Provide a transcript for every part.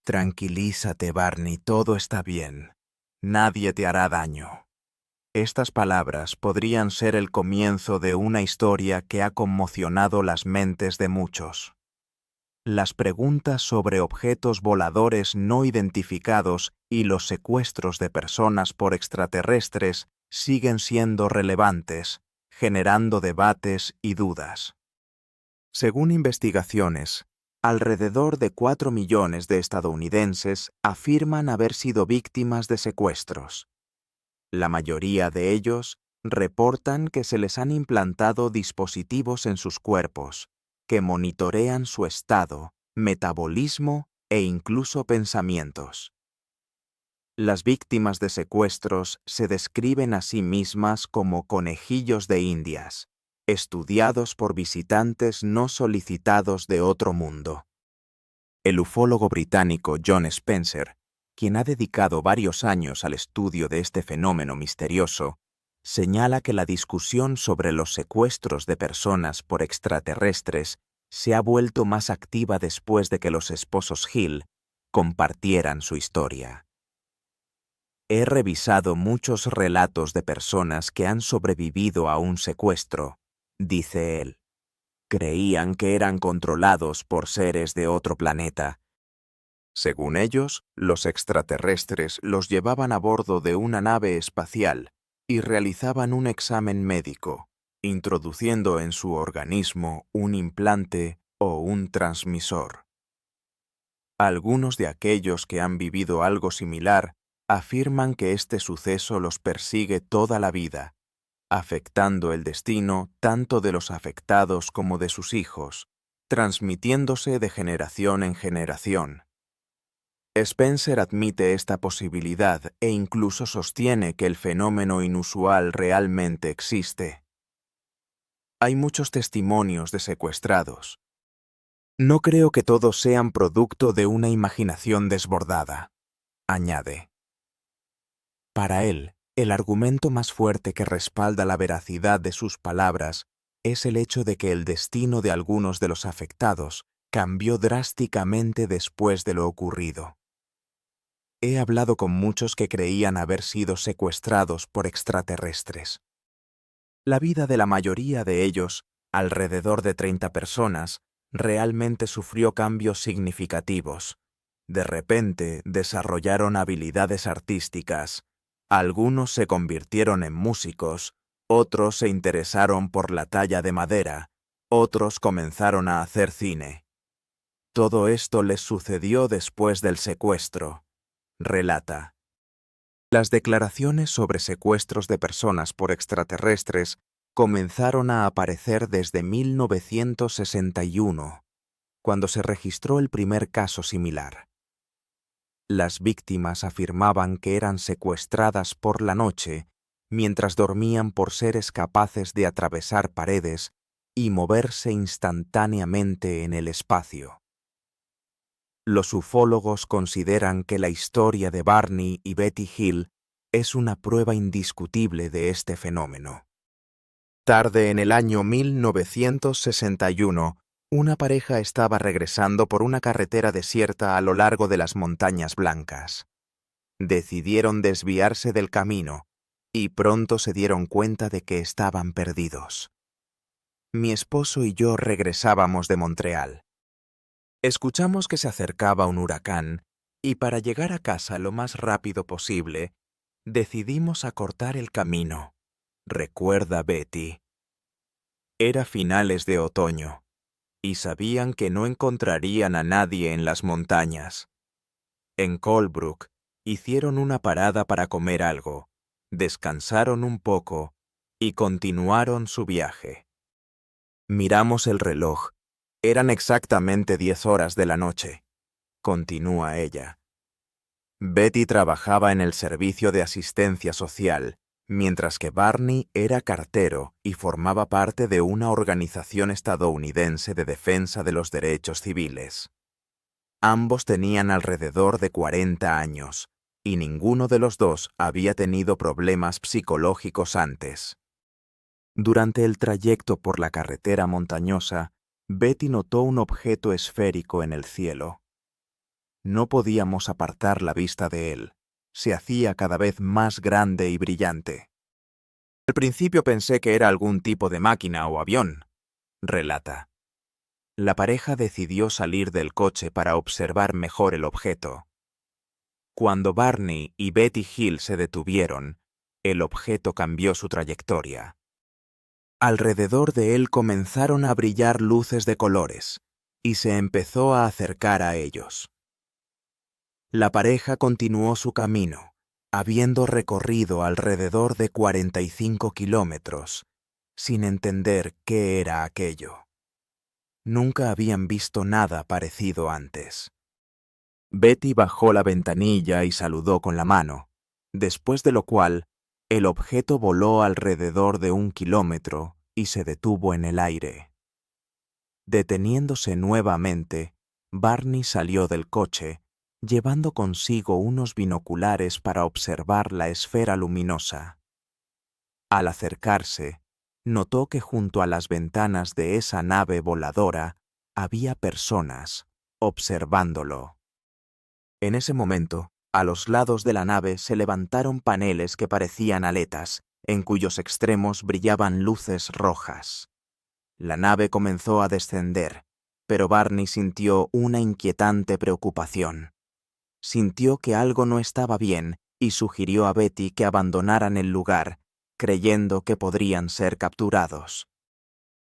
Tranquilízate, Barney, todo está bien. Nadie te hará daño. Estas palabras podrían ser el comienzo de una historia que ha conmocionado las mentes de muchos. Las preguntas sobre objetos voladores no identificados y los secuestros de personas por extraterrestres siguen siendo relevantes, generando debates y dudas. Según investigaciones, alrededor de 4 millones de estadounidenses afirman haber sido víctimas de secuestros. La mayoría de ellos reportan que se les han implantado dispositivos en sus cuerpos que monitorean su estado, metabolismo e incluso pensamientos. Las víctimas de secuestros se describen a sí mismas como conejillos de Indias, estudiados por visitantes no solicitados de otro mundo. El ufólogo británico John Spencer, quien ha dedicado varios años al estudio de este fenómeno misterioso, señala que la discusión sobre los secuestros de personas por extraterrestres se ha vuelto más activa después de que los esposos Hill compartieran su historia. He revisado muchos relatos de personas que han sobrevivido a un secuestro, dice él. Creían que eran controlados por seres de otro planeta. Según ellos, los extraterrestres los llevaban a bordo de una nave espacial y realizaban un examen médico, introduciendo en su organismo un implante o un transmisor. Algunos de aquellos que han vivido algo similar afirman que este suceso los persigue toda la vida, afectando el destino tanto de los afectados como de sus hijos, transmitiéndose de generación en generación. Spencer admite esta posibilidad e incluso sostiene que el fenómeno inusual realmente existe. Hay muchos testimonios de secuestrados. No creo que todos sean producto de una imaginación desbordada, añade. Para él, el argumento más fuerte que respalda la veracidad de sus palabras es el hecho de que el destino de algunos de los afectados cambió drásticamente después de lo ocurrido. He hablado con muchos que creían haber sido secuestrados por extraterrestres. La vida de la mayoría de ellos, alrededor de 30 personas, realmente sufrió cambios significativos. De repente desarrollaron habilidades artísticas. Algunos se convirtieron en músicos, otros se interesaron por la talla de madera, otros comenzaron a hacer cine. Todo esto les sucedió después del secuestro, relata. Las declaraciones sobre secuestros de personas por extraterrestres comenzaron a aparecer desde 1961, cuando se registró el primer caso similar. Las víctimas afirmaban que eran secuestradas por la noche mientras dormían por seres capaces de atravesar paredes y moverse instantáneamente en el espacio. Los ufólogos consideran que la historia de Barney y Betty Hill es una prueba indiscutible de este fenómeno. Tarde en el año 1961, una pareja estaba regresando por una carretera desierta a lo largo de las Montañas Blancas. Decidieron desviarse del camino y pronto se dieron cuenta de que estaban perdidos. Mi esposo y yo regresábamos de Montreal. Escuchamos que se acercaba un huracán y para llegar a casa lo más rápido posible, decidimos acortar el camino, recuerda Betty. Era finales de otoño y sabían que no encontrarían a nadie en las montañas. En Colebrook hicieron una parada para comer algo, descansaron un poco y continuaron su viaje. Miramos el reloj. Eran exactamente 10 horas de la noche. Continúa ella. Betty trabajaba en el servicio de asistencia social, mientras que Barney era cartero y formaba parte de una organización estadounidense de defensa de los derechos civiles. Ambos tenían alrededor de 40 años, y ninguno de los dos había tenido problemas psicológicos antes. Durante el trayecto por la carretera montañosa, Betty notó un objeto esférico en el cielo. No podíamos apartar la vista de él. Se hacía cada vez más grande y brillante. Al principio pensé que era algún tipo de máquina o avión, relata. La pareja decidió salir del coche para observar mejor el objeto. Cuando Barney y Betty Hill se detuvieron, el objeto cambió su trayectoria. Alrededor de él comenzaron a brillar luces de colores, y se empezó a acercar a ellos. La pareja continuó su camino, habiendo recorrido alrededor de 45 kilómetros, sin entender qué era aquello. Nunca habían visto nada parecido antes. Betty bajó la ventanilla y saludó con la mano, después de lo cual, el objeto voló alrededor de 1 kilómetro y se detuvo en el aire. Deteniéndose nuevamente, Barney salió del coche, llevando consigo unos binoculares para observar la esfera luminosa. Al acercarse, notó que junto a las ventanas de esa nave voladora había personas observándolo. En ese momento, a los lados de la nave se levantaron paneles que parecían aletas, en cuyos extremos brillaban luces rojas. La nave comenzó a descender, pero Barney sintió una inquietante preocupación. Sintió que algo no estaba bien y sugirió a Betty que abandonaran el lugar, creyendo que podrían ser capturados.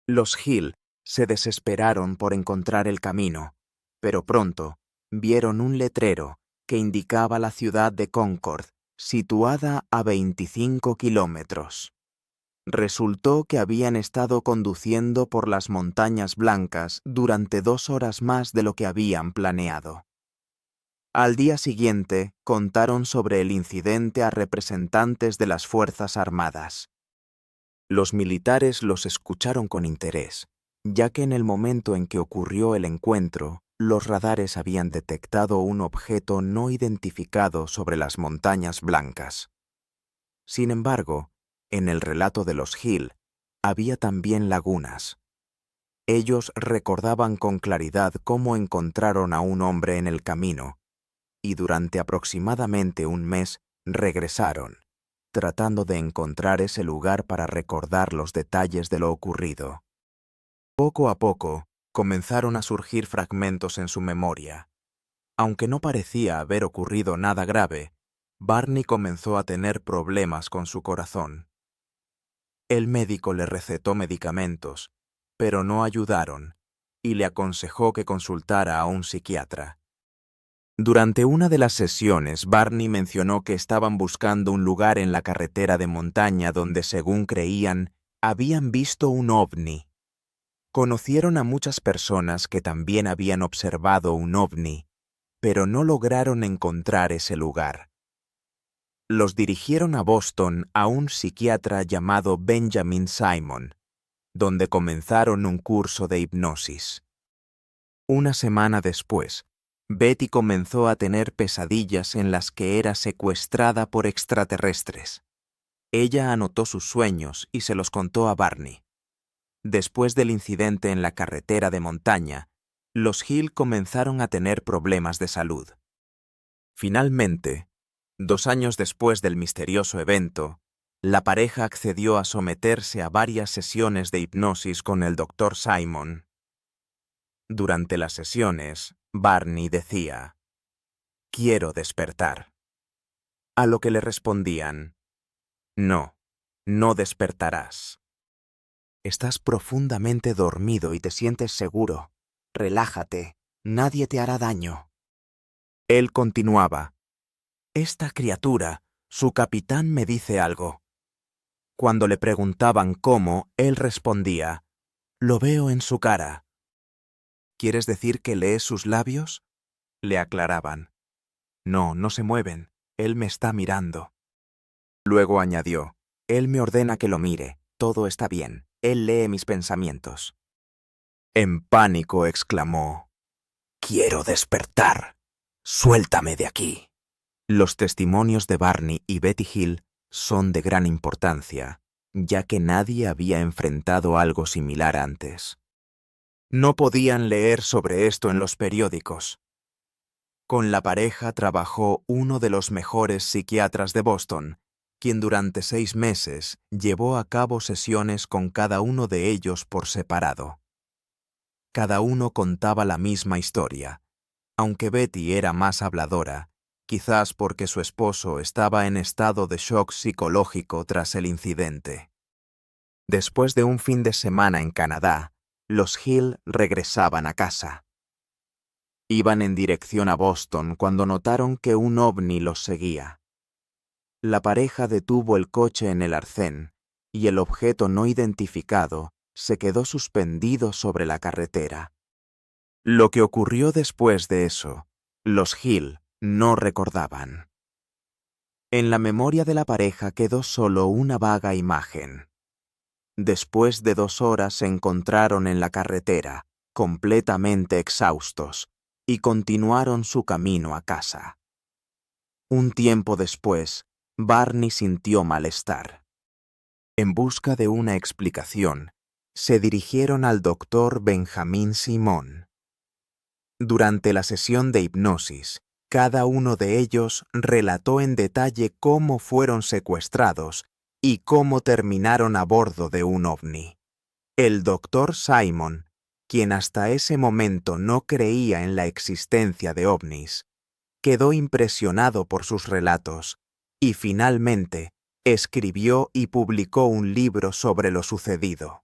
Los Hill se desesperaron por encontrar el camino, pero pronto vieron un letrero que indicaba la ciudad de Concord, situada a 25 kilómetros. Resultó que habían estado conduciendo por las Montañas Blancas durante 2 horas más de lo que habían planeado. Al día siguiente, contaron sobre el incidente a representantes de las Fuerzas Armadas. Los militares los escucharon con interés, ya que en el momento en que ocurrió el encuentro, los radares habían detectado un objeto no identificado sobre las Montañas Blancas. Sin embargo, en el relato de los Hill, había también lagunas. Ellos recordaban con claridad cómo encontraron a un hombre en el camino, y durante aproximadamente 1 mes regresaron, tratando de encontrar ese lugar para recordar los detalles de lo ocurrido. Poco a poco, comenzaron a surgir fragmentos en su memoria. Aunque no parecía haber ocurrido nada grave, Barney comenzó a tener problemas con su corazón. El médico le recetó medicamentos, pero no ayudaron, y le aconsejó que consultara a un psiquiatra. Durante una de las sesiones, Barney mencionó que estaban buscando un lugar en la carretera de montaña donde, según creían, habían visto un ovni. Conocieron a muchas personas que también habían observado un ovni, pero no lograron encontrar ese lugar. Los dirigieron a Boston a un psiquiatra llamado Benjamin Simon, donde comenzaron un curso de hipnosis. Una semana después, Betty comenzó a tener pesadillas en las que era secuestrada por extraterrestres. Ella anotó sus sueños y se los contó a Barney. Después del incidente en la carretera de montaña, los Hill comenzaron a tener problemas de salud. Finalmente, 2 años después del misterioso evento, la pareja accedió a someterse a varias sesiones de hipnosis con el Dr. Simon. Durante las sesiones, Barney decía, «Quiero despertar». A lo que le respondían, «No, no despertarás. Estás profundamente dormido y te sientes seguro. Relájate, nadie te hará daño». Él continuaba, «Esta criatura, su capitán me dice algo». Cuando le preguntaban cómo, él respondía, «Lo veo en su cara». «¿Quieres decir que lees sus labios?», le aclaraban. «No, no se mueven, él me está mirando». Luego añadió, «Él me ordena que lo mire, todo está bien, él lee mis pensamientos». En pánico exclamó, «Quiero despertar, suéltame de aquí». Los testimonios de Barney y Betty Hill son de gran importancia, ya que nadie había enfrentado algo similar antes. No podían leer sobre esto en los periódicos. Con la pareja trabajó uno de los mejores psiquiatras de Boston, quien durante 6 meses llevó a cabo sesiones con cada uno de ellos por separado. Cada uno contaba la misma historia, aunque Betty era más habladora, quizás porque su esposo estaba en estado de shock psicológico tras el incidente. Después de un fin de semana en Canadá, los Hill regresaban a casa. Iban en dirección a Boston cuando notaron que un ovni los seguía. La pareja detuvo el coche en el arcén y el objeto no identificado se quedó suspendido sobre la carretera. Lo que ocurrió después de eso, los Hill no recordaban. En la memoria de la pareja quedó solo una vaga imagen. Después de 2 horas se encontraron en la carretera, completamente exhaustos, y continuaron su camino a casa. Un tiempo después, Barney sintió malestar. En busca de una explicación, se dirigieron al doctor Benjamin Simon. Durante la sesión de hipnosis, cada uno de ellos relató en detalle cómo fueron secuestrados y cómo terminaron a bordo de un ovni. El doctor Simon, quien hasta ese momento no creía en la existencia de ovnis, quedó impresionado por sus relatos y finalmente escribió y publicó un libro sobre lo sucedido.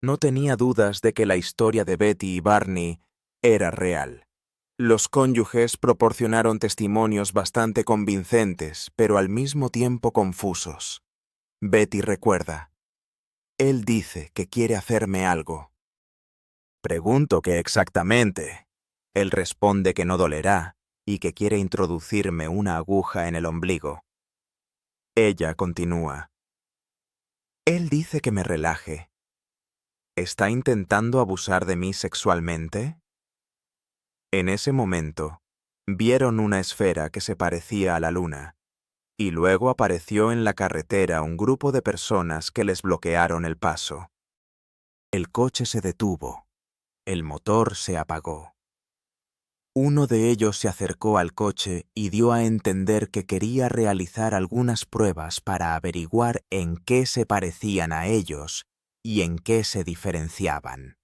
No tenía dudas de que la historia de Betty y Barney era real. Los cónyuges proporcionaron testimonios bastante convincentes, pero al mismo tiempo confusos. Betty recuerda: él dice que quiere hacerme algo. Pregunto qué exactamente. Él responde que no dolerá y que quiere introducirme una aguja en el ombligo. Ella continúa: él dice que me relaje. ¿Está intentando abusar de mí sexualmente? En ese momento, vieron una esfera que se parecía a la luna, y luego apareció en la carretera un grupo de personas que les bloquearon el paso. El coche se detuvo. El motor se apagó. Uno de ellos se acercó al coche y dio a entender que quería realizar algunas pruebas para averiguar en qué se parecían a ellos y en qué se diferenciaban.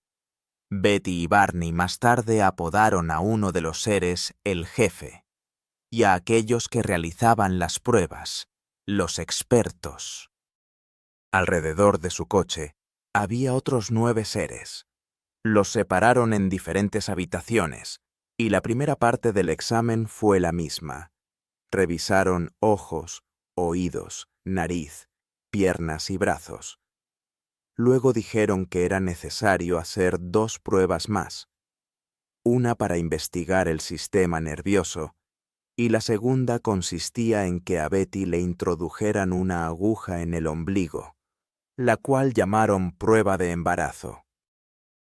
Betty y Barney más tarde apodaron a uno de los seres el jefe, y a aquellos que realizaban las pruebas, los expertos. Alrededor de su coche había otros 9 seres. Los separaron en diferentes habitaciones, y la primera parte del examen fue la misma. Revisaron ojos, oídos, nariz, piernas y brazos. Luego dijeron que era necesario hacer 2 pruebas más, una para investigar el sistema nervioso, y la segunda consistía en que a Betty le introdujeran una aguja en el ombligo, la cual llamaron prueba de embarazo.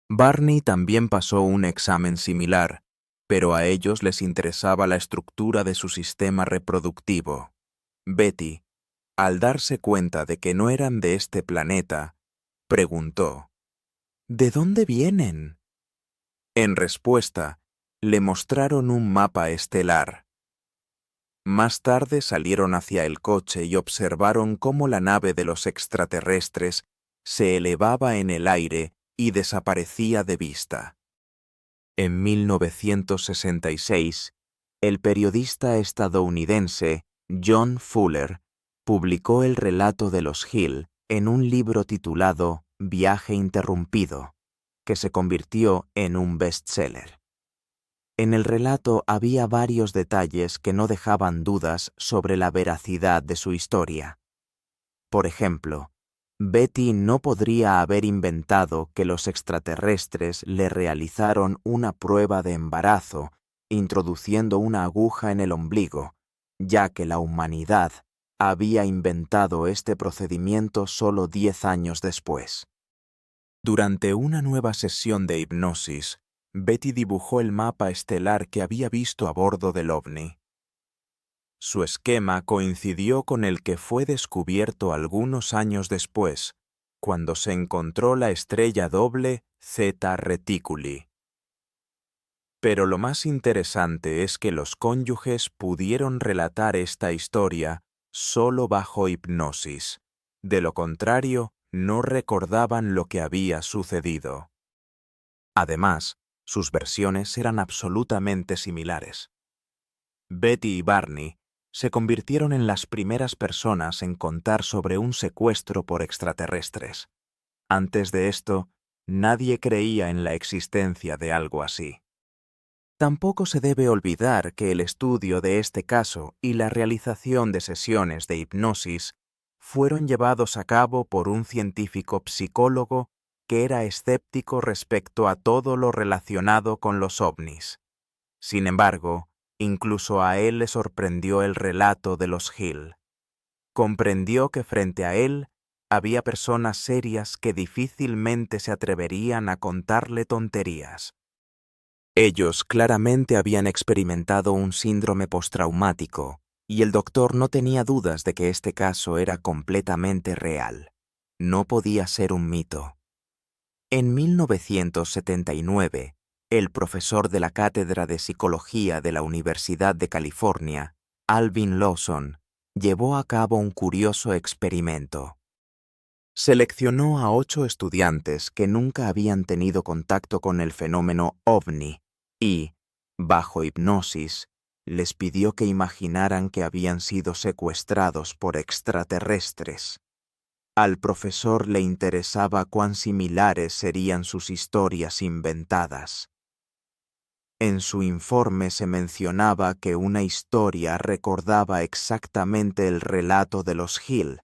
Barney también pasó un examen similar, pero a ellos les interesaba la estructura de su sistema reproductivo. Betty, al darse cuenta de que no eran de este planeta, preguntó: ¿de dónde vienen? En respuesta, le mostraron un mapa estelar. Más tarde salieron hacia el coche y observaron cómo la nave de los extraterrestres se elevaba en el aire y desaparecía de vista. En 1966, el periodista estadounidense John Fuller publicó el relato de los Hill en un libro titulado Viaje interrumpido, que se convirtió en un bestseller. En el relato había varios detalles que no dejaban dudas sobre la veracidad de su historia. Por ejemplo, Betty no podría haber inventado que los extraterrestres le realizaron una prueba de embarazo introduciendo una aguja en el ombligo, ya que la humanidad había inventado este procedimiento solo 10 años después. Durante una nueva sesión de hipnosis, Betty dibujó el mapa estelar que había visto a bordo del ovni. Su esquema coincidió con el que fue descubierto algunos años después, cuando se encontró la estrella doble Zeta Reticuli. Pero lo más interesante es que los cónyuges pudieron relatar esta historia solo bajo hipnosis. De lo contrario, no recordaban lo que había sucedido. Además, sus versiones eran absolutamente similares. Betty y Barney se convirtieron en las primeras personas en contar sobre un secuestro por extraterrestres. Antes de esto, nadie creía en la existencia de algo así. Tampoco se debe olvidar que el estudio de este caso y la realización de sesiones de hipnosis fueron llevados a cabo por un científico psicólogo que era escéptico respecto a todo lo relacionado con los ovnis. Sin embargo, incluso a él le sorprendió el relato de los Hill. Comprendió que frente a él había personas serias que difícilmente se atreverían a contarle tonterías. Ellos claramente habían experimentado un síndrome postraumático, y el doctor no tenía dudas de que este caso era completamente real. No podía ser un mito. En 1979, el profesor de la Cátedra de Psicología de la Universidad de California, Alvin Lawson, llevó a cabo un curioso experimento. Seleccionó a 8 estudiantes que nunca habían tenido contacto con el fenómeno ovni y, bajo hipnosis, les pidió que imaginaran que habían sido secuestrados por extraterrestres. Al profesor le interesaba cuán similares serían sus historias inventadas. En su informe se mencionaba que una historia recordaba exactamente el relato de los Hill,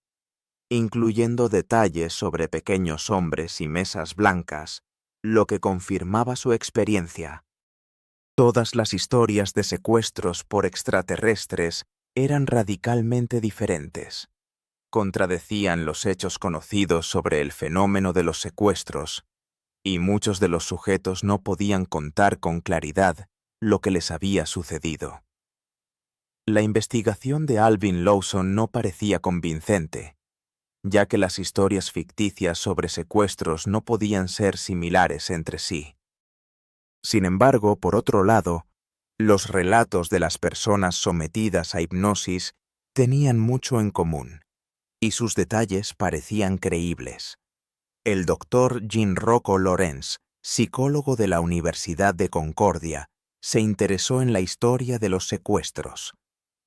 incluyendo detalles sobre pequeños hombres y mesas blancas, lo que confirmaba su experiencia. Todas las historias de secuestros por extraterrestres eran radicalmente diferentes. Contradecían los hechos conocidos sobre el fenómeno de los secuestros, y muchos de los sujetos no podían contar con claridad lo que les había sucedido. La investigación de Alvin Lawson no parecía convincente, ya que las historias ficticias sobre secuestros no podían ser similares entre sí. Sin embargo, por otro lado, los relatos de las personas sometidas a hipnosis tenían mucho en común, y sus detalles parecían creíbles. El doctor Jean-Rocco Lorenz, psicólogo de la Universidad de Concordia, se interesó en la historia de los secuestros.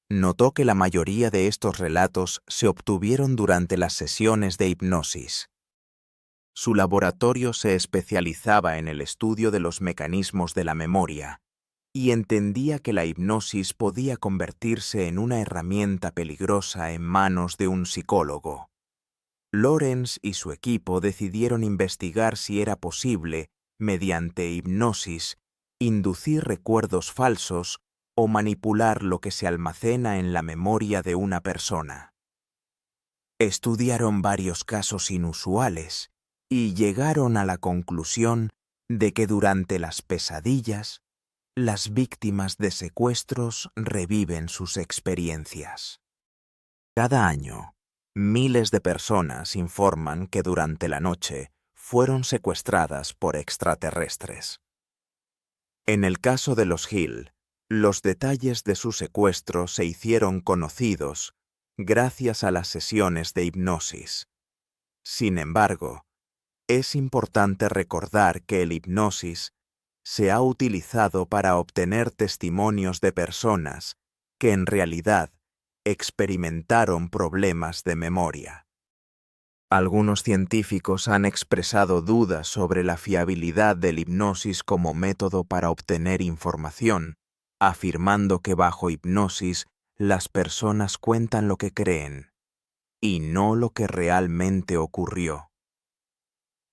Notó que la mayoría de estos relatos se obtuvieron durante las sesiones de hipnosis. Su laboratorio se especializaba en el estudio de los mecanismos de la memoria y entendía que la hipnosis podía convertirse en una herramienta peligrosa en manos de un psicólogo. Lorenz y su equipo decidieron investigar si era posible, mediante hipnosis, inducir recuerdos falsos o manipular lo que se almacena en la memoria de una persona. Estudiaron varios casos inusuales y llegaron a la conclusión de que durante las pesadillas, las víctimas de secuestros reviven sus experiencias. Cada año, miles de personas informan que durante la noche fueron secuestradas por extraterrestres. En el caso de los Hill, los detalles de su secuestro se hicieron conocidos gracias a las sesiones de hipnosis. Sin embargo, es importante recordar que el hipnosis se ha utilizado para obtener testimonios de personas que en realidad experimentaron problemas de memoria. Algunos científicos han expresado dudas sobre la fiabilidad del hipnosis como método para obtener información, afirmando que bajo hipnosis las personas cuentan lo que creen y no lo que realmente ocurrió.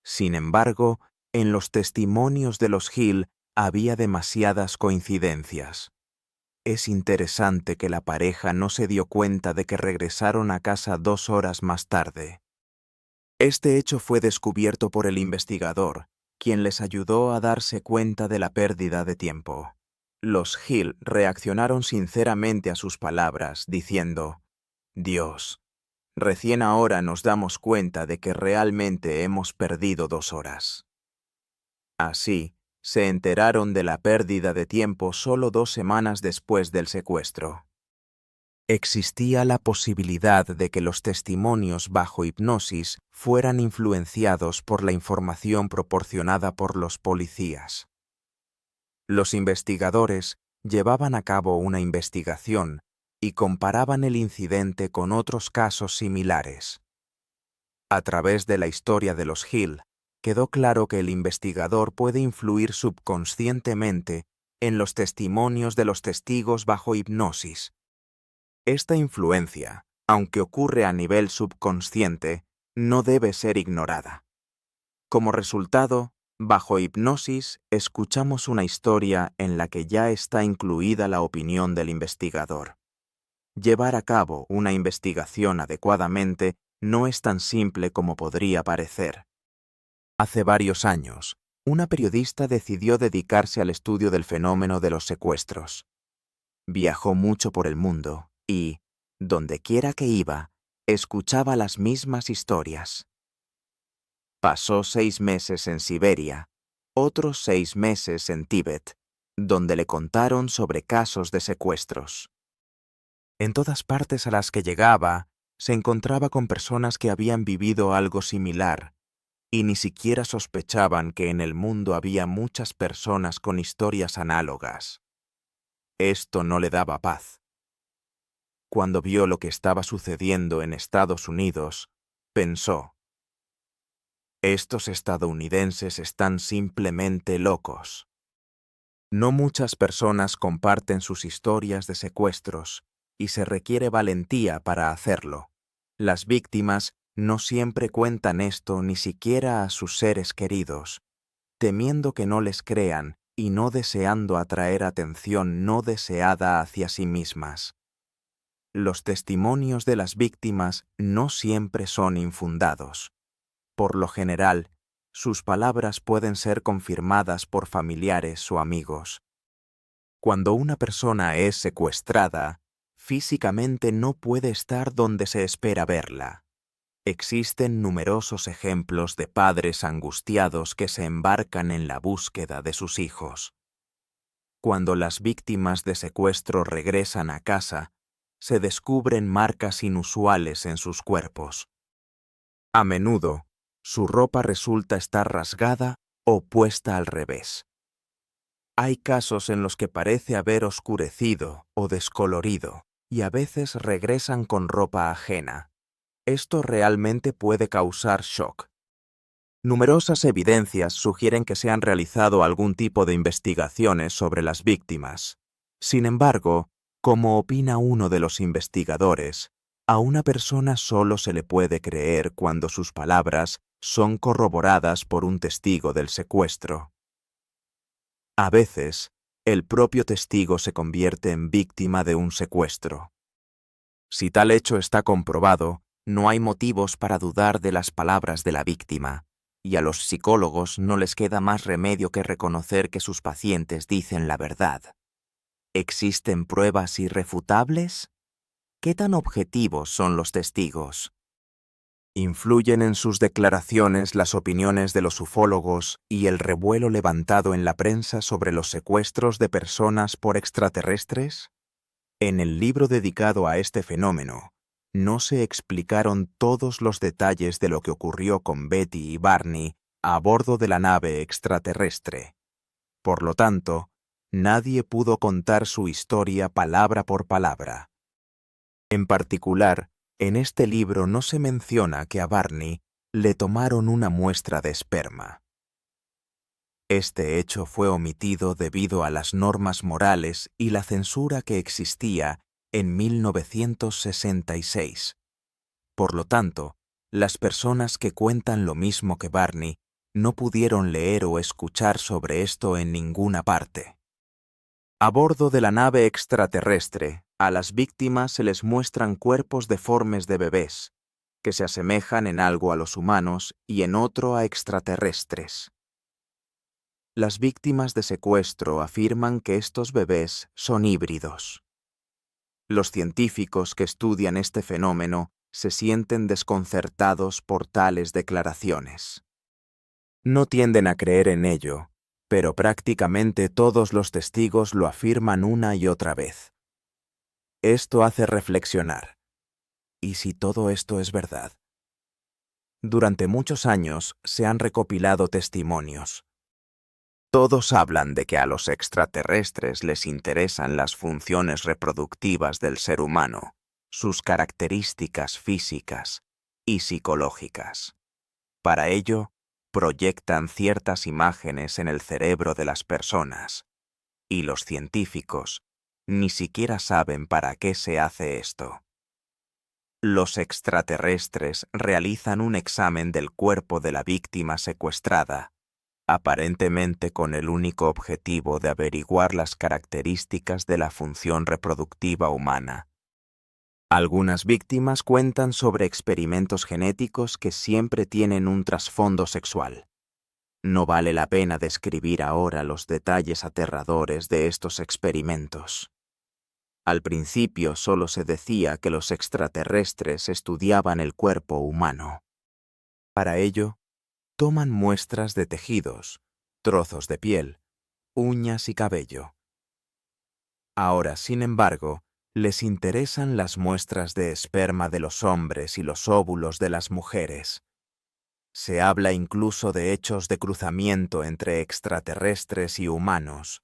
Sin embargo, en los testimonios de los Hill había demasiadas coincidencias. Es interesante que la pareja no se dio cuenta de que regresaron a casa 2 horas más tarde. Este hecho fue descubierto por el investigador, quien les ayudó a darse cuenta de la pérdida de tiempo. Los Hill reaccionaron sinceramente a sus palabras, diciendo: «Dios, recién ahora nos damos cuenta de que realmente hemos perdido 2 horas». Así, se enteraron de la pérdida de tiempo solo 2 semanas después del secuestro. Existía la posibilidad de que los testimonios bajo hipnosis fueran influenciados por la información proporcionada por los policías. Los investigadores llevaban a cabo una investigación y comparaban el incidente con otros casos similares. A través de la historia de los Hill, quedó claro que el investigador puede influir subconscientemente en los testimonios de los testigos bajo hipnosis. Esta influencia, aunque ocurre a nivel subconsciente, no debe ser ignorada. Como resultado, bajo hipnosis, escuchamos una historia en la que ya está incluida la opinión del investigador. Llevar a cabo una investigación adecuadamente no es tan simple como podría parecer. Hace varios años, una periodista decidió dedicarse al estudio del fenómeno de los secuestros. Viajó mucho por el mundo y, dondequiera que iba, escuchaba las mismas historias. Pasó 6 meses en Siberia, otros 6 meses en Tíbet, donde le contaron sobre casos de secuestros. En todas partes a las que llegaba, se encontraba con personas que habían vivido algo similar, y ni siquiera sospechaban que en el mundo había muchas personas con historias análogas. Esto no le daba paz. Cuando vio lo que estaba sucediendo en Estados Unidos, pensó: estos estadounidenses están simplemente locos. No muchas personas comparten sus historias de secuestros, y se requiere valentía para hacerlo. Las víctimas no siempre cuentan esto ni siquiera a sus seres queridos, temiendo que no les crean y no deseando atraer atención no deseada hacia sí mismas. Los testimonios de las víctimas no siempre son infundados. Por lo general, sus palabras pueden ser confirmadas por familiares o amigos. Cuando una persona es secuestrada, físicamente no puede estar donde se espera verla. Existen numerosos ejemplos de padres angustiados que se embarcan en la búsqueda de sus hijos. Cuando las víctimas de secuestro regresan a casa, se descubren marcas inusuales en sus cuerpos. A menudo, su ropa resulta estar rasgada o puesta al revés. Hay casos en los que parece haber oscurecido o descolorido, y a veces regresan con ropa ajena. Esto realmente puede causar shock. Numerosas evidencias sugieren que se han realizado algún tipo de investigaciones sobre las víctimas. Sin embargo, como opina uno de los investigadores, a una persona solo se le puede creer cuando sus palabras son corroboradas por un testigo del secuestro. A veces, el propio testigo se convierte en víctima de un secuestro. Si tal hecho está comprobado, no hay motivos para dudar de las palabras de la víctima, y a los psicólogos no les queda más remedio que reconocer que sus pacientes dicen la verdad. ¿Existen pruebas irrefutables? ¿Qué tan objetivos son los testigos? ¿Influyen en sus declaraciones las opiniones de los ufólogos y el revuelo levantado en la prensa sobre los secuestros de personas por extraterrestres? En el libro dedicado a este fenómeno, no se explicaron todos los detalles de lo que ocurrió con Betty y Barney a bordo de la nave extraterrestre. Por lo tanto, nadie pudo contar su historia palabra por palabra. En particular, en este libro no se menciona que a Barney le tomaron una muestra de esperma. Este hecho fue omitido debido a las normas morales y la censura que existía en 1966. Por lo tanto, las personas que cuentan lo mismo que Barney no pudieron leer o escuchar sobre esto en ninguna parte. A bordo de la nave extraterrestre, a las víctimas se les muestran cuerpos deformes de bebés, que se asemejan en algo a los humanos y en otro a extraterrestres. Las víctimas de secuestro afirman que estos bebés son híbridos. Los científicos que estudian este fenómeno se sienten desconcertados por tales declaraciones. No tienden a creer en ello, pero prácticamente todos los testigos lo afirman una y otra vez. Esto hace reflexionar. ¿Y si todo esto es verdad? Durante muchos años se han recopilado testimonios. Todos hablan de que a los extraterrestres les interesan las funciones reproductivas del ser humano, sus características físicas y psicológicas. Para ello, proyectan ciertas imágenes en el cerebro de las personas, y los científicos ni siquiera saben para qué se hace esto. Los extraterrestres realizan un examen del cuerpo de la víctima secuestrada, aparentemente con el único objetivo de averiguar las características de la función reproductiva humana. Algunas víctimas cuentan sobre experimentos genéticos que siempre tienen un trasfondo sexual. No vale la pena describir ahora los detalles aterradores de estos experimentos. Al principio solo se decía que los extraterrestres estudiaban el cuerpo humano. Para ello, toman muestras de tejidos, trozos de piel, uñas y cabello. Ahora, sin embargo, les interesan las muestras de esperma de los hombres y los óvulos de las mujeres. Se habla incluso de hechos de cruzamiento entre extraterrestres y humanos.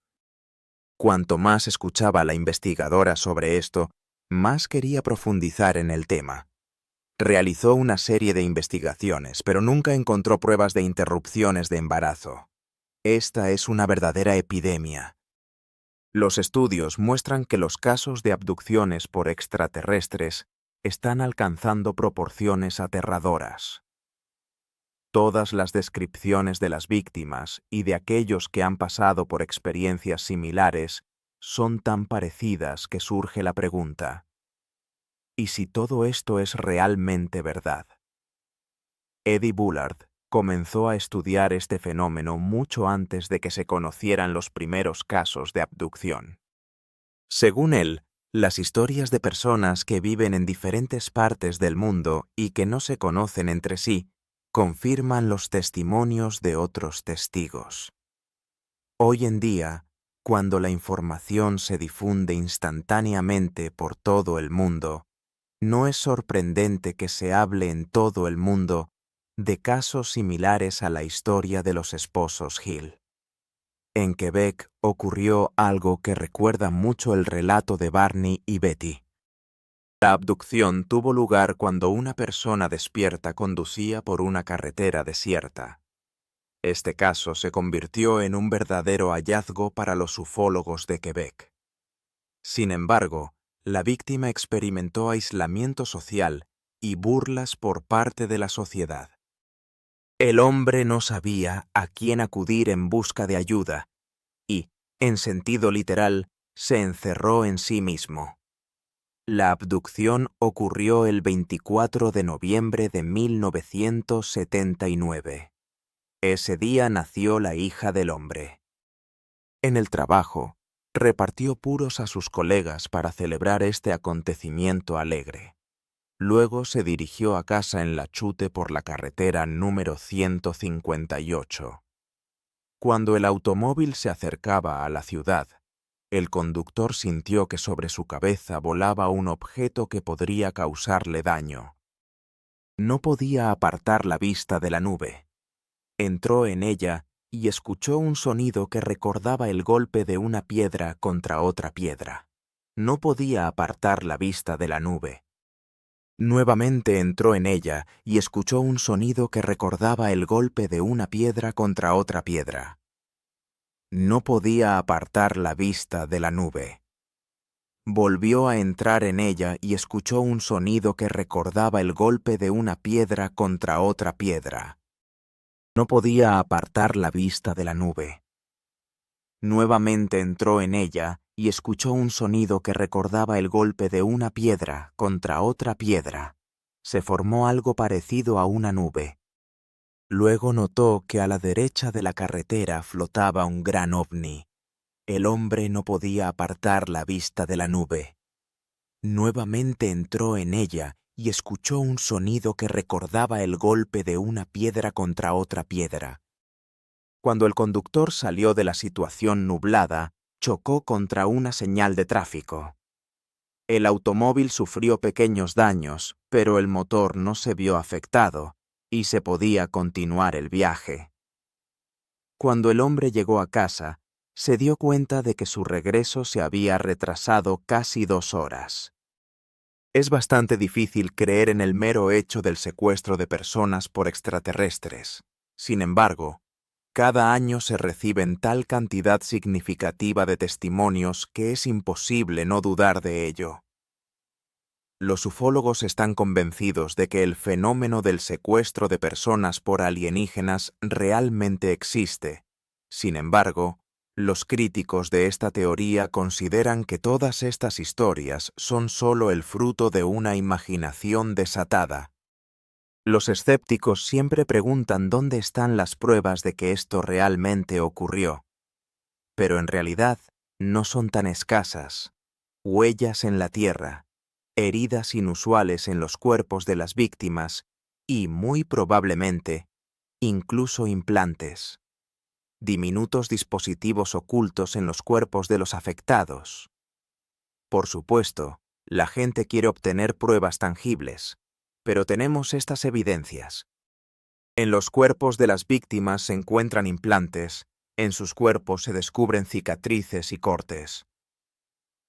Cuanto más escuchaba la investigadora sobre esto, más quería profundizar en el tema. Realizó una serie de investigaciones, pero nunca encontró pruebas de interrupciones de embarazo. Esta es una verdadera epidemia. Los estudios muestran que los casos de abducciones por extraterrestres están alcanzando proporciones aterradoras. Todas las descripciones de las víctimas y de aquellos que han pasado por experiencias similares son tan parecidas que surge la pregunta: ¿y si todo esto es realmente verdad? Eddie Bullard comenzó a estudiar este fenómeno mucho antes de que se conocieran los primeros casos de abducción. Según él, las historias de personas que viven en diferentes partes del mundo y que no se conocen entre sí confirman los testimonios de otros testigos. Hoy en día, cuando la información se difunde instantáneamente por todo el mundo, no es sorprendente que se hable en todo el mundo de casos similares a la historia de los esposos Hill. En Quebec ocurrió algo que recuerda mucho el relato de Barney y Betty. La abducción tuvo lugar cuando una persona despierta conducía por una carretera desierta. Este caso se convirtió en un verdadero hallazgo para los ufólogos de Quebec. Sin embargo, la víctima experimentó aislamiento social y burlas por parte de la sociedad. El hombre no sabía a quién acudir en busca de ayuda y, en sentido literal, se encerró en sí mismo. La abducción ocurrió el 24 de noviembre de 1979. Ese día nació la hija del hombre. En el trabajo, repartió puros a sus colegas para celebrar este acontecimiento alegre. Luego se dirigió a casa en la chute por la carretera número 158. Cuando el automóvil se acercaba a la ciudad, el conductor sintió que sobre su cabeza volaba un objeto que podría causarle daño. No podía apartar la vista de la nube. Entró en ella y escuchó un sonido que recordaba el golpe de una piedra contra otra piedra. No podía apartar la vista de la nube. Nuevamente entró en ella y escuchó un sonido que recordaba el golpe de una piedra contra otra piedra. No podía apartar la vista de la nube. Volvió a entrar en ella y escuchó un sonido que recordaba el golpe de una piedra contra otra piedra. No podía apartar la vista de la nube. Nuevamente entró en ella y escuchó un sonido que recordaba el golpe de una piedra contra otra piedra. Se formó algo parecido a una nube. Luego notó que a la derecha de la carretera flotaba un gran ovni. El hombre no podía apartar la vista de la nube. Nuevamente entró en ella y escuchó un sonido que recordaba el golpe de una piedra contra otra piedra. Cuando el conductor salió de la situación nublada, chocó contra una señal de tráfico. El automóvil sufrió pequeños daños, pero el motor no se vio afectado y se podía continuar el viaje. Cuando el hombre llegó a casa, se dio cuenta de que su regreso se había retrasado casi 2 horas. Es bastante difícil creer en el mero hecho del secuestro de personas por extraterrestres. Sin embargo, cada año se reciben tal cantidad significativa de testimonios que es imposible no dudar de ello. Los ufólogos están convencidos de que el fenómeno del secuestro de personas por alienígenas realmente existe. Sin embargo, los críticos de esta teoría consideran que todas estas historias son solo el fruto de una imaginación desatada. Los escépticos siempre preguntan dónde están las pruebas de que esto realmente ocurrió. Pero en realidad no son tan escasas. Huellas en la tierra, heridas inusuales en los cuerpos de las víctimas y, muy probablemente, incluso implantes. Diminutos dispositivos ocultos en los cuerpos de los afectados. Por supuesto, la gente quiere obtener pruebas tangibles, pero tenemos estas evidencias. En los cuerpos de las víctimas se encuentran implantes, en sus cuerpos se descubren cicatrices y cortes.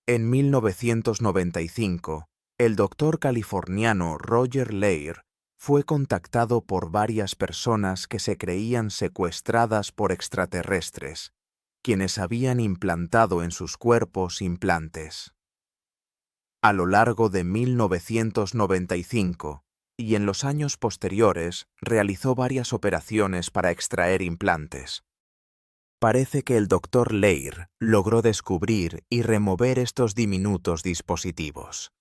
En 1995, el doctor californiano Roger Leir fue contactado por varias personas que se creían secuestradas por extraterrestres, quienes habían implantado en sus cuerpos implantes. A lo largo de 1995 y en los años posteriores realizó varias operaciones para extraer implantes. Parece que el doctor Leir logró descubrir y remover estos diminutos dispositivos.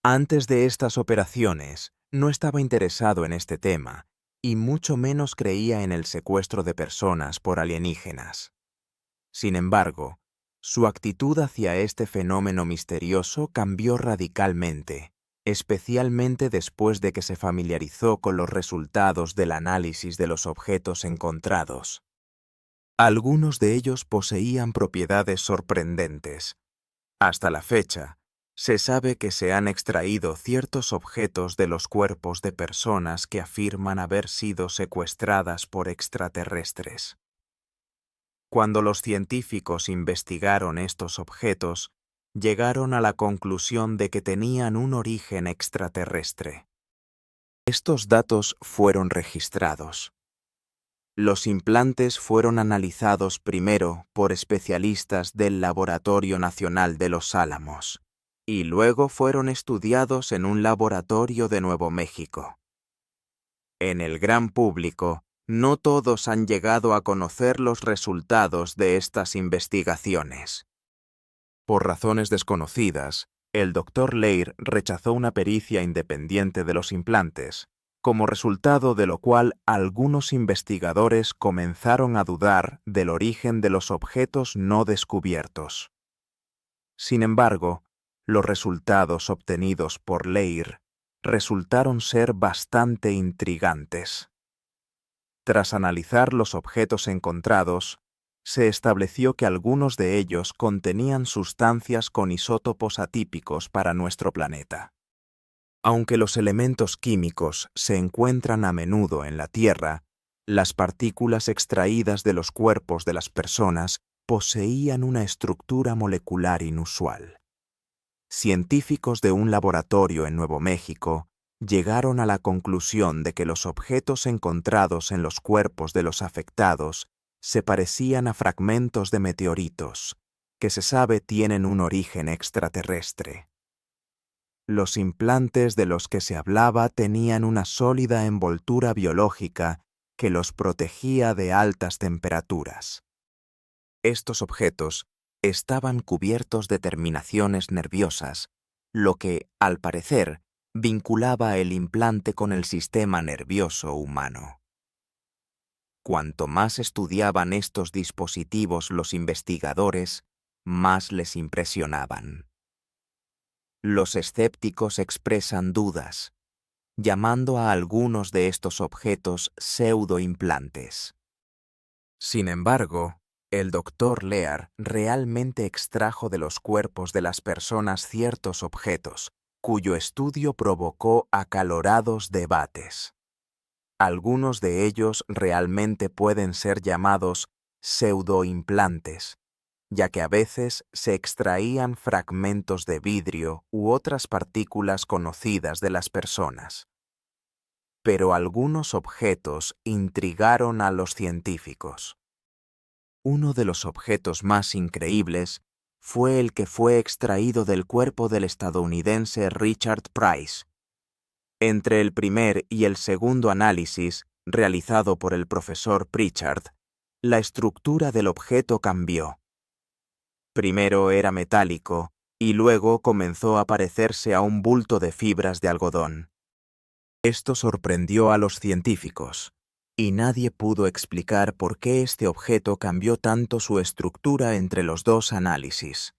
Antes de estas operaciones, no estaba interesado en este tema y mucho menos creía en el secuestro de personas por alienígenas. Sin embargo, su actitud hacia este fenómeno misterioso cambió radicalmente, especialmente después de que se familiarizó con los resultados del análisis de los objetos encontrados. Algunos de ellos poseían propiedades sorprendentes. Hasta la fecha, se sabe que se han extraído ciertos objetos de los cuerpos de personas que afirman haber sido secuestradas por extraterrestres. Cuando los científicos investigaron estos objetos, llegaron a la conclusión de que tenían un origen extraterrestre. Estos datos fueron registrados. Los implantes fueron analizados primero por especialistas del Laboratorio Nacional de Los Álamos y luego fueron estudiados en un laboratorio de Nuevo México. En el gran público, no todos han llegado a conocer los resultados de estas investigaciones. Por razones desconocidas, el Dr. Leir rechazó una pericia independiente de los implantes, como resultado de lo cual algunos investigadores comenzaron a dudar del origen de los objetos no descubiertos. Sin embargo, los resultados obtenidos por Leir resultaron ser bastante intrigantes. Tras analizar los objetos encontrados, se estableció que algunos de ellos contenían sustancias con isótopos atípicos para nuestro planeta. Aunque los elementos químicos se encuentran a menudo en la Tierra, las partículas extraídas de los cuerpos de las personas poseían una estructura molecular inusual. Científicos de un laboratorio en Nuevo México llegaron a la conclusión de que los objetos encontrados en los cuerpos de los afectados se parecían a fragmentos de meteoritos, que se sabe tienen un origen extraterrestre. Los implantes de los que se hablaba tenían una sólida envoltura biológica que los protegía de altas temperaturas. Estos objetos estaban cubiertos de terminaciones nerviosas, lo que, al parecer, vinculaba el implante con el sistema nervioso humano. Cuanto más estudiaban estos dispositivos los investigadores, más les impresionaban. Los escépticos expresan dudas, llamando a algunos de estos objetos pseudoimplantes. Sin embargo, el doctor Lear realmente extrajo de los cuerpos de las personas ciertos objetos, cuyo estudio provocó acalorados debates. Algunos de ellos realmente pueden ser llamados pseudoimplantes, ya que a veces se extraían fragmentos de vidrio u otras partículas conocidas de las personas. Pero algunos objetos intrigaron a los científicos. Uno de los objetos más increíbles fue el que fue extraído del cuerpo del estadounidense Richard Price. Entre el primer y el segundo análisis, realizado por el profesor Pritchard, la estructura del objeto cambió. Primero era metálico y luego comenzó a parecerse a un bulto de fibras de algodón. Esto sorprendió a los científicos, y nadie pudo explicar por qué este objeto cambió tanto su estructura entre los dos análisis.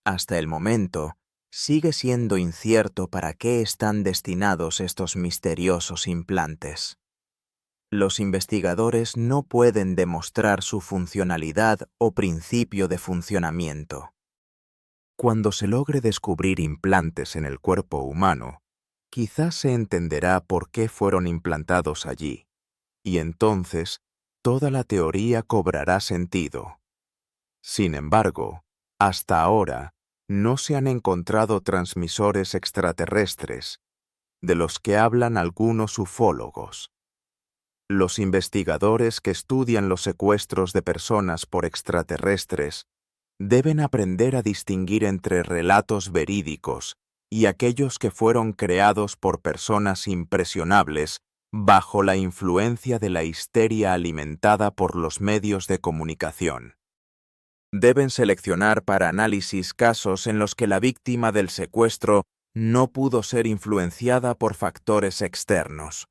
Hasta el momento, sigue siendo incierto para qué están destinados estos misteriosos implantes. Los investigadores no pueden demostrar su funcionalidad o principio de funcionamiento. Cuando se logre descubrir implantes en el cuerpo humano, quizás se entenderá por qué fueron implantados allí, y entonces toda la teoría cobrará sentido. Sin embargo, hasta ahora no se han encontrado transmisores extraterrestres, de los que hablan algunos ufólogos. Los investigadores que estudian los secuestros de personas por extraterrestres deben aprender a distinguir entre relatos verídicos y aquellos que fueron creados por personas impresionables bajo la influencia de la histeria alimentada por los medios de comunicación. Deben seleccionar para análisis casos en los que la víctima del secuestro no pudo ser influenciada por factores externos.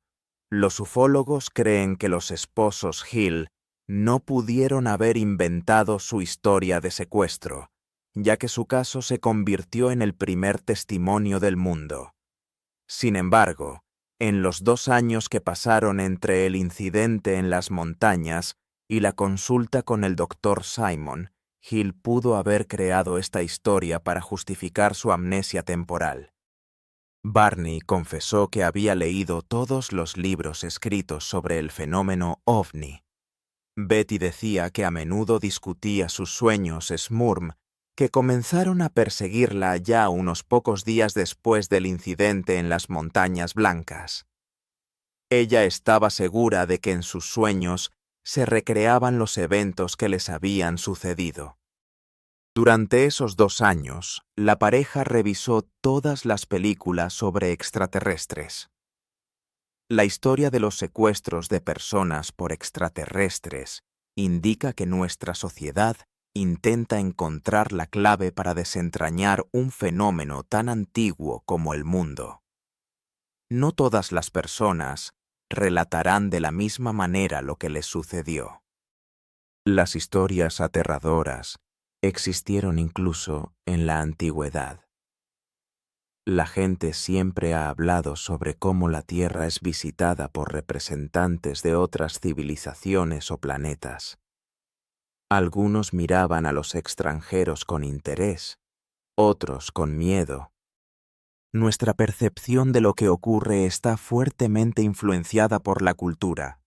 Los ufólogos creen que los esposos Hill no pudieron haber inventado su historia de secuestro, ya que su caso se convirtió en el primer testimonio del mundo. Sin embargo, en los 2 años que pasaron entre el incidente en las montañas y la consulta con el Dr. Simon, Hill pudo haber creado esta historia para justificar su amnesia temporal. Barney confesó que había leído todos los libros escritos sobre el fenómeno ovni. Betty decía que a menudo discutía sus sueños Smurf, que comenzaron a perseguirla ya unos pocos días después del incidente en las Montañas Blancas. Ella estaba segura de que en sus sueños se recreaban los eventos que les habían sucedido. Durante esos 2 años, la pareja revisó todas las películas sobre extraterrestres. La historia de los secuestros de personas por extraterrestres indica que nuestra sociedad intenta encontrar la clave para desentrañar un fenómeno tan antiguo como el mundo. No todas las personas relatarán de la misma manera lo que les sucedió. Las historias aterradoras existieron incluso en la antigüedad. La gente siempre ha hablado sobre cómo la Tierra es visitada por representantes de otras civilizaciones o planetas. Algunos miraban a los extranjeros con interés, otros con miedo. Nuestra percepción de lo que ocurre está fuertemente influenciada por la cultura.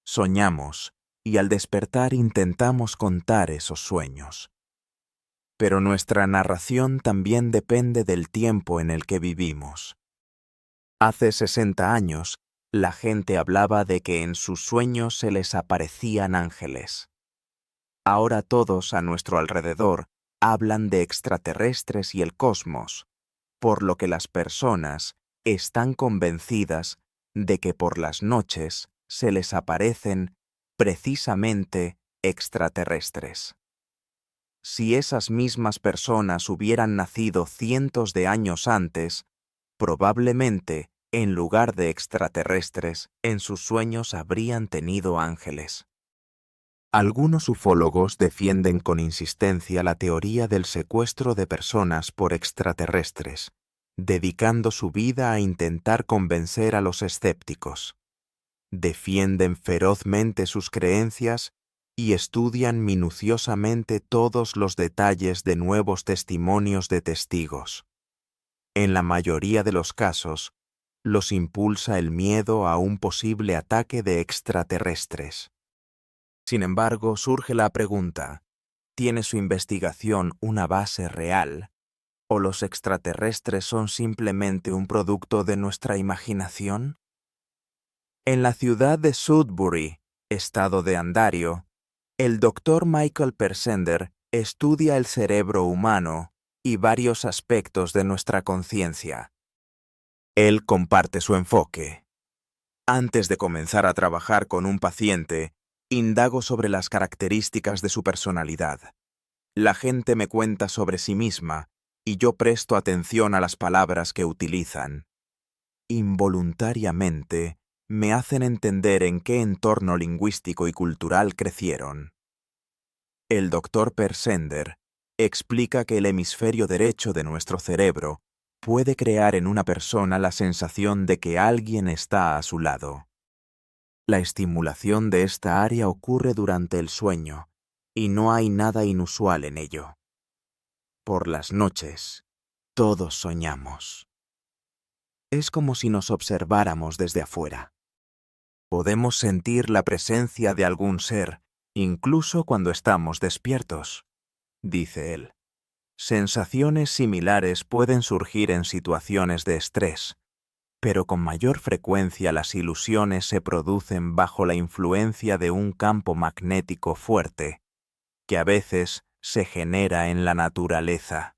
Soñamos, y al despertar intentamos contar esos sueños. Pero nuestra narración también depende del tiempo en el que vivimos. Hace 60 años, la gente hablaba de que en sus sueños se les aparecían ángeles. Ahora todos a nuestro alrededor hablan de extraterrestres y el cosmos, por lo que las personas están convencidas de que por las noches se les aparecen precisamente extraterrestres. Si esas mismas personas hubieran nacido cientos de años antes, probablemente, en lugar de extraterrestres, en sus sueños habrían tenido ángeles. Algunos ufólogos defienden con insistencia la teoría del secuestro de personas por extraterrestres, dedicando su vida a intentar convencer a los escépticos. Defienden ferozmente sus creencias y estudian minuciosamente todos los detalles de nuevos testimonios de testigos. En la mayoría de los casos, los impulsa el miedo a un posible ataque de extraterrestres. Sin embargo, surge la pregunta: ¿tiene su investigación una base real? ¿O los extraterrestres son simplemente un producto de nuestra imaginación? En la ciudad de Sudbury, estado de Ontario, el Dr. Michael Persender estudia el cerebro humano y varios aspectos de nuestra conciencia. Él comparte su enfoque. Antes de comenzar a trabajar con un paciente, indago sobre las características de su personalidad. La gente me cuenta sobre sí misma y yo presto atención a las palabras que utilizan. Involuntariamente, me hacen entender en qué entorno lingüístico y cultural crecieron. El Dr. Persender explica que el hemisferio derecho de nuestro cerebro puede crear en una persona la sensación de que alguien está a su lado. La estimulación de esta área ocurre durante el sueño, y no hay nada inusual en ello. Por las noches, todos soñamos. Es como si nos observáramos desde afuera. Podemos sentir la presencia de algún ser, incluso cuando estamos despiertos, dice él. Sensaciones similares pueden surgir en situaciones de estrés, pero con mayor frecuencia las ilusiones se producen bajo la influencia de un campo magnético fuerte, que a veces se genera en la naturaleza.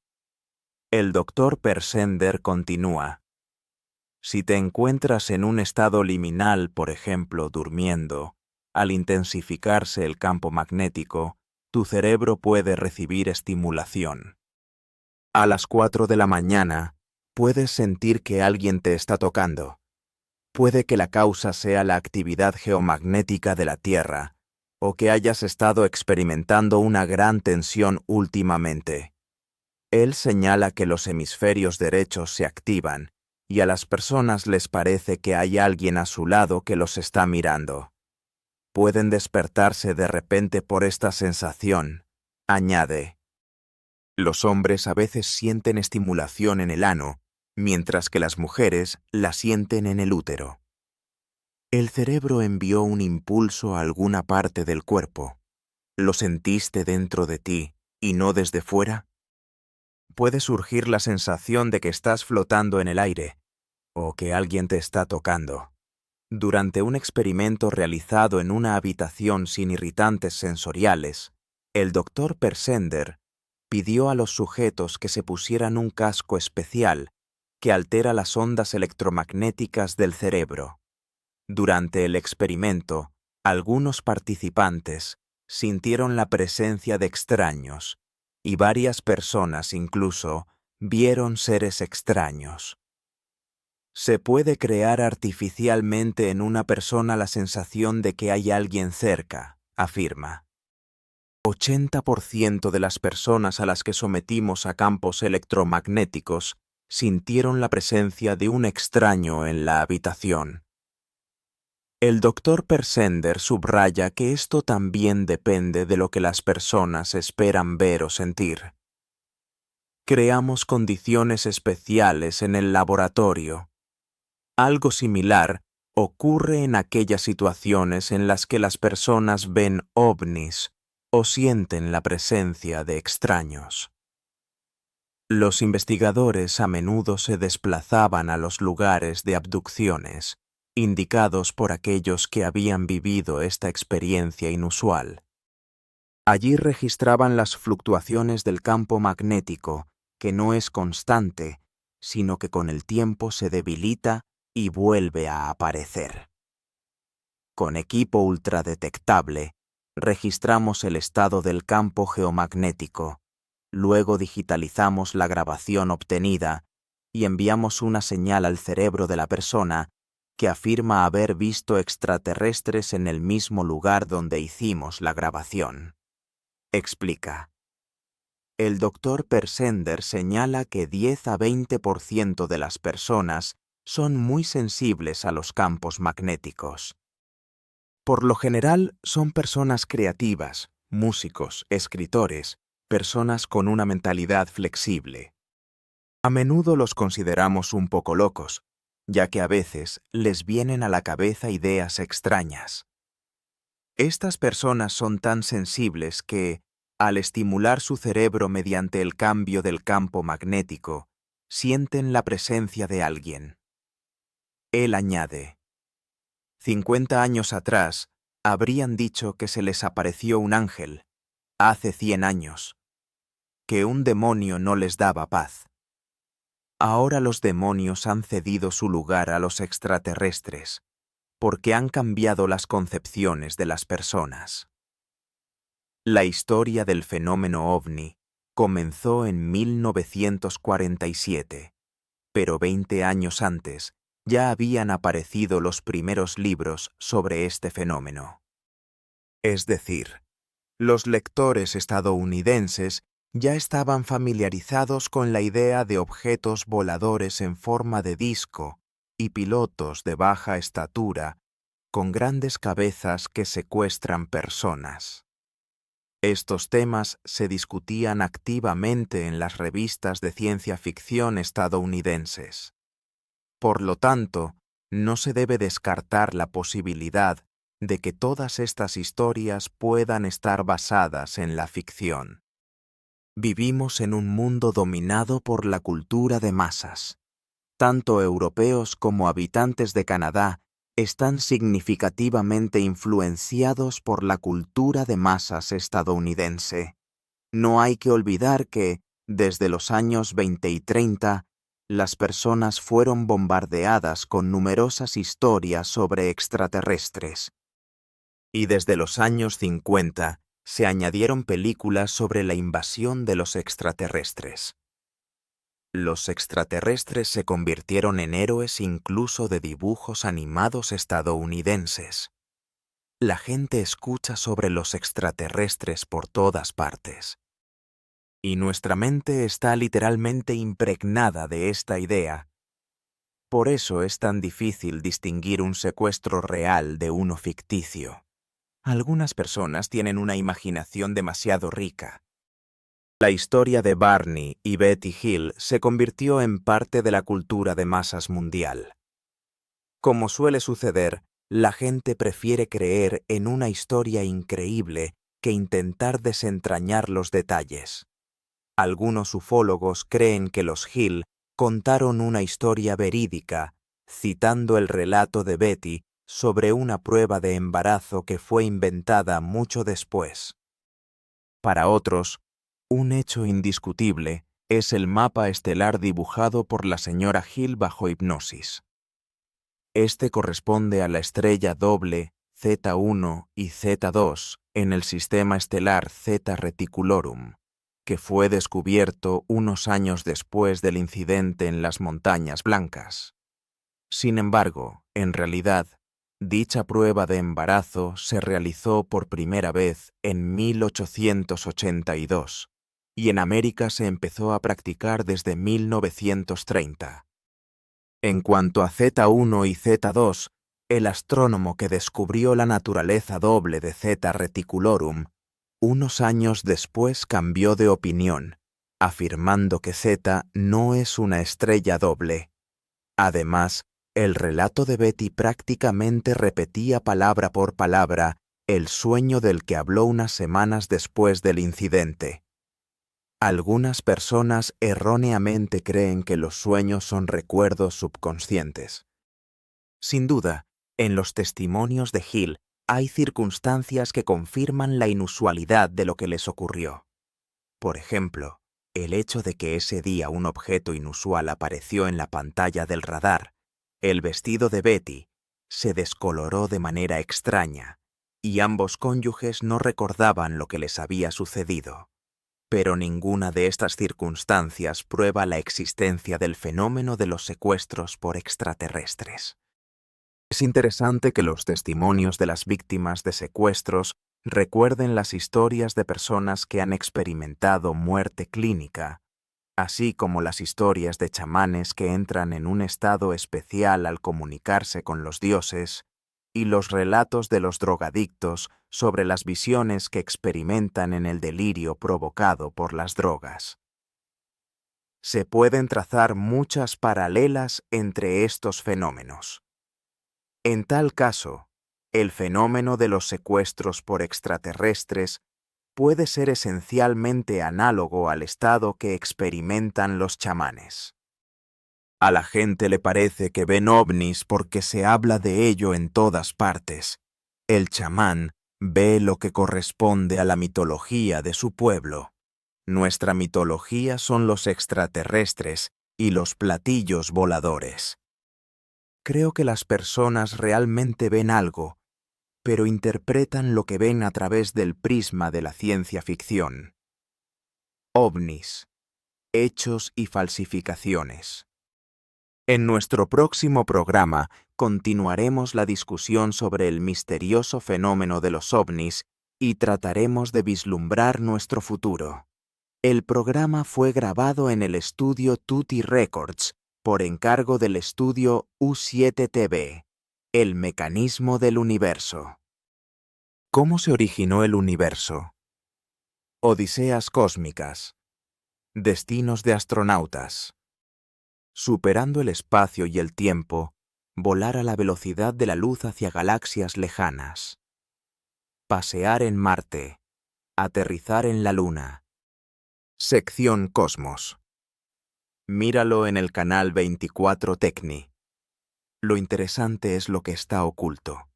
El Dr. Persender continúa: si te encuentras en un estado liminal, por ejemplo, durmiendo, al intensificarse el campo magnético, tu cerebro puede recibir estimulación. A las 4 de la mañana, puedes sentir que alguien te está tocando. Puede que la causa sea la actividad geomagnética de la Tierra, o que hayas estado experimentando una gran tensión últimamente. Él señala que los hemisferios derechos se activan, y a las personas les parece que hay alguien a su lado que los está mirando. Pueden despertarse de repente por esta sensación, añade. Los hombres a veces sienten estimulación en el ano, mientras que las mujeres la sienten en el útero. El cerebro envió un impulso a alguna parte del cuerpo. ¿Lo sentiste dentro de ti y no desde fuera? Puede surgir la sensación de que estás flotando en el aire, o que alguien te está tocando. Durante un experimento realizado en una habitación sin irritantes sensoriales, el Dr. Persender pidió a los sujetos que se pusieran un casco especial que altera las ondas electromagnéticas del cerebro. Durante el experimento, algunos participantes sintieron la presencia de extraños, y varias personas incluso vieron seres extraños. Se puede crear artificialmente en una persona la sensación de que hay alguien cerca, afirma. 80% de las personas a las que sometimos a campos electromagnéticos sintieron la presencia de un extraño en la habitación. El Dr. Persender subraya que esto también depende de lo que las personas esperan ver o sentir. Creamos condiciones especiales en el laboratorio. Algo similar ocurre en aquellas situaciones en las que las personas ven ovnis o sienten la presencia de extraños. Los investigadores a menudo se desplazaban a los lugares de abducciones, indicados por aquellos que habían vivido esta experiencia inusual. Allí registraban las fluctuaciones del campo magnético, que no es constante, sino que con el tiempo se debilita y vuelve a aparecer. Con equipo ultradetectable, registramos el estado del campo geomagnético, luego digitalizamos la grabación obtenida y enviamos una señal al cerebro de la persona que afirma haber visto extraterrestres en el mismo lugar donde hicimos la grabación. Explica. El Dr. Persender señala que 10 a 20% de las personas son muy sensibles a los campos magnéticos. Por lo general son personas creativas, músicos, escritores, personas con una mentalidad flexible. A menudo los consideramos un poco locos, ya que a veces les vienen a la cabeza ideas extrañas. Estas personas son tan sensibles que, al estimular su cerebro mediante el cambio del campo magnético, sienten la presencia de alguien. Él añade: 50 años atrás, habrían dicho que se les apareció un ángel, hace 100 años, que un demonio no les daba paz. Ahora los demonios han cedido su lugar a los extraterrestres, porque han cambiado las concepciones de las personas. La historia del fenómeno ovni comenzó en 1947, pero 20 años antes ya habían aparecido los primeros libros sobre este fenómeno. Es decir, los lectores estadounidenses ya estaban familiarizados con la idea de objetos voladores en forma de disco y pilotos de baja estatura con grandes cabezas que secuestran personas. Estos temas se discutían activamente en las revistas de ciencia ficción estadounidenses. Por lo tanto, no se debe descartar la posibilidad de que todas estas historias puedan estar basadas en la ficción. Vivimos en un mundo dominado por la cultura de masas. Tanto europeos como habitantes de Canadá están significativamente influenciados por la cultura de masas estadounidense. No hay que olvidar que, desde los años 20 y 30, las personas fueron bombardeadas con numerosas historias sobre extraterrestres. Y desde los años 50 se añadieron películas sobre la invasión de los extraterrestres. Los extraterrestres se convirtieron en héroes incluso de dibujos animados estadounidenses. La gente escucha sobre los extraterrestres por todas partes. Y nuestra mente está literalmente impregnada de esta idea. Por eso es tan difícil distinguir un secuestro real de uno ficticio. Algunas personas tienen una imaginación demasiado rica. La historia de Barney y Betty Hill se convirtió en parte de la cultura de masas mundial. Como suele suceder, la gente prefiere creer en una historia increíble que intentar desentrañar los detalles. Algunos ufólogos creen que los Hill contaron una historia verídica, citando el relato de Betty sobre una prueba de embarazo que fue inventada mucho después. Para otros, un hecho indiscutible es el mapa estelar dibujado por la señora Hill bajo hipnosis. Este corresponde a la estrella doble Z1 y Z2 en el sistema estelar Zeta Reticulorum, que fue descubierto unos años después del incidente en las Montañas Blancas. Sin embargo, en realidad, dicha prueba de embarazo se realizó por primera vez en 1882 y en América se empezó a practicar desde 1930. En cuanto a Z1 y Z2, el astrónomo que descubrió la naturaleza doble de Zeta Reticulorum, unos años después cambió de opinión, afirmando que Z no es una estrella doble. Además, el relato de Betty prácticamente repetía palabra por palabra el sueño del que habló unas semanas después del incidente. Algunas personas erróneamente creen que los sueños son recuerdos subconscientes. Sin duda, en los testimonios de Hill hay circunstancias que confirman la inusualidad de lo que les ocurrió. Por ejemplo, el hecho de que ese día un objeto inusual apareció en la pantalla del radar, el vestido de Betty, se descoloró de manera extraña, y ambos cónyuges no recordaban lo que les había sucedido. Pero ninguna de estas circunstancias prueba la existencia del fenómeno de los secuestros por extraterrestres. Es interesante que los testimonios de las víctimas de secuestros recuerden las historias de personas que han experimentado muerte clínica, así como las historias de chamanes que entran en un estado especial al comunicarse con los dioses, y los relatos de los drogadictos sobre las visiones que experimentan en el delirio provocado por las drogas. Se pueden trazar muchas paralelas entre estos fenómenos. En tal caso, el fenómeno de los secuestros por extraterrestres puede ser esencialmente análogo al estado que experimentan los chamanes. A la gente le parece que ven ovnis porque se habla de ello en todas partes. El chamán ve lo que corresponde a la mitología de su pueblo. Nuestra mitología son los extraterrestres y los platillos voladores. Creo que las personas realmente ven algo, pero interpretan lo que ven a través del prisma de la ciencia ficción. OVNIs, hechos y falsificaciones. En nuestro próximo programa continuaremos la discusión sobre el misterioso fenómeno de los ovnis y trataremos de vislumbrar nuestro futuro. El programa fue grabado en el estudio Tutti Records por encargo del estudio U7TV, El mecanismo del universo. ¿Cómo se originó el universo? Odiseas cósmicas. Destinos de astronautas. Superando el espacio y el tiempo, volar a la velocidad de la luz hacia galaxias lejanas. Pasear en Marte. Aterrizar en la Luna. Sección Cosmos. Míralo en el canal 24 Tecni. Lo interesante es lo que está oculto.